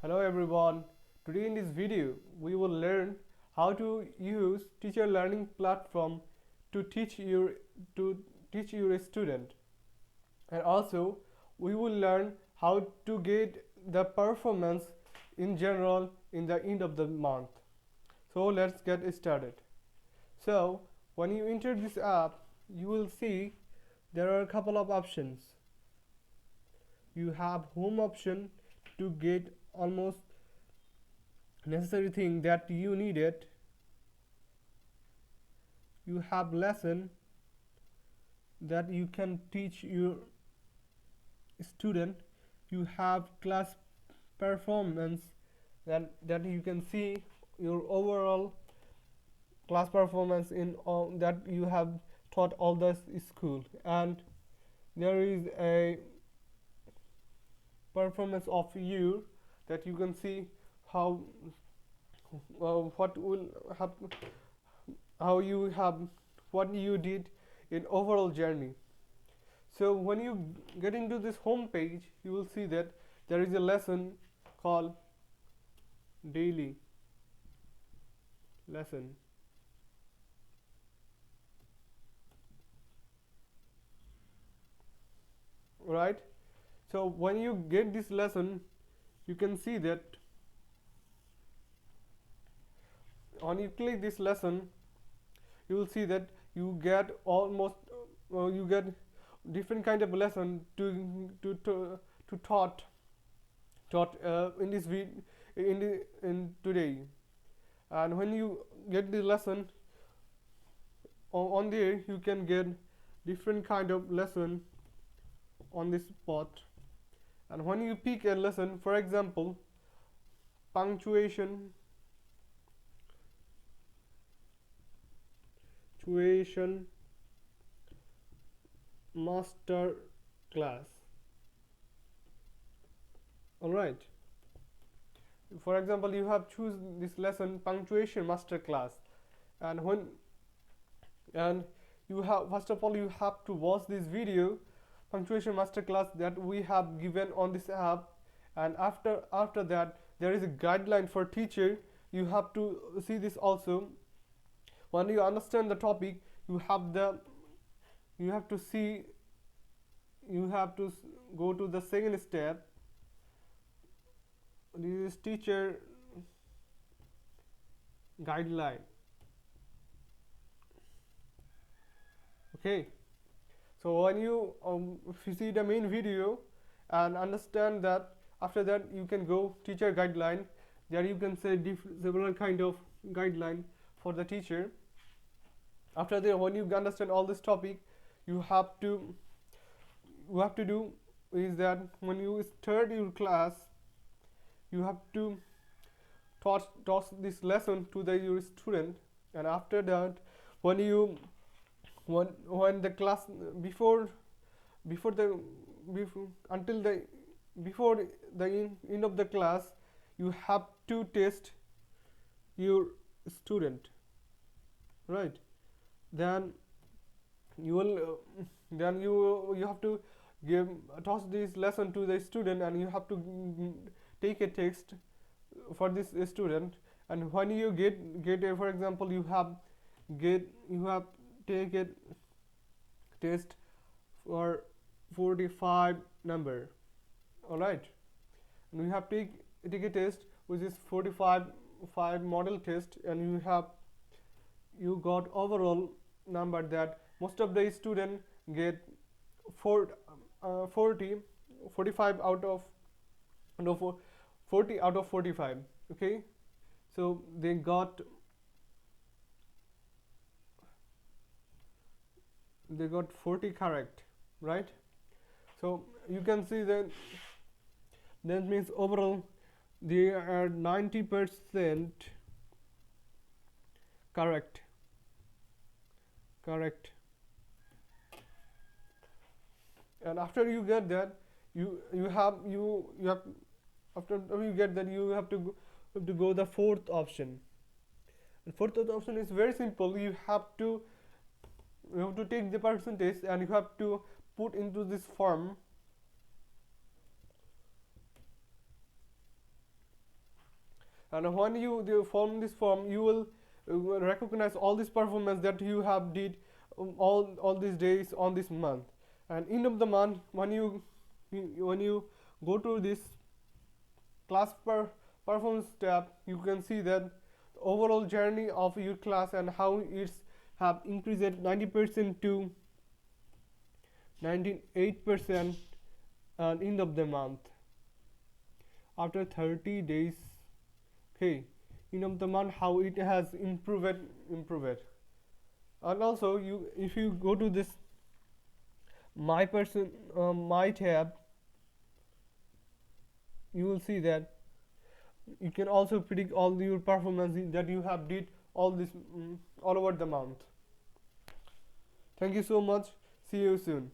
Hello everyone. Today in this video we will learn how to use teacher learning platform to to teach your student, and also we will learn how to get the performance in general in the end of the month. So let's get started. So when you enter this app, you will see there are a couple of options. You have home option to get almost necessary thing that you needed. You have lesson that you can teach your student. You have class performance that you can see your overall class performance in all that you have taught all the school, and there is a performance of you that you can see how what will happen, how you have what you did in overall journey. So when you get into this home page, you will see that there is a lesson called daily lesson. Right? So when you get this lesson, you can see that when you click this lesson, you will see that you get almost you get different kind of lesson to taught in this in today. And when you get the lesson on there, you can get different kind of lesson on this spot. And when you pick a lesson, for example, punctuation master class. All right, for example, you have choose this lesson punctuation master class. And when and you have, first of all, you have to watch this video punctuation master class that we have given on this app. And after that, there is a guideline for teacher. You have to see this also. When you understand the topic, you have to see you have to go to the second step. This is teacher guideline. Okay, so when you if you see the main video and understand that, after that you can go teacher guideline. There you can say several kind of guideline for the teacher. After that, when you understand all this topic, you have to do is that when you start your class, you have to toss this lesson to your student. And after that, when you when the class before the before until the before the end of the class, you have to test your student, right? Then you will then you have to give toss this lesson to the student, and you have to take a text for this student. And when you get a, for example, you have take a test for 45 number. All right, and we have take a test which is 45 model test, and you got overall number that most of the student get 45 out of no 40 out of 45. Okay, so they got 40 correct, right? So you can see that means overall they are 90% correct. And after you get that, you have after you get that, you have to go the fourth option. And fourth option is very simple. You have to take the percentage, and you have to put into this form And when you form this form, you will recognize all this performance that you have did all these days on this month. And end of the month, when you go to this class performance tab, you can see that the overall journey of your class and how it's have increased 90% to 98% at end of the month after 30 days. Okay, end of the month, how it has improved. And also, you if you go to this my tab, you will see that you can also predict all your performance that you have did all this all over the month. Thank you so much. See you soon.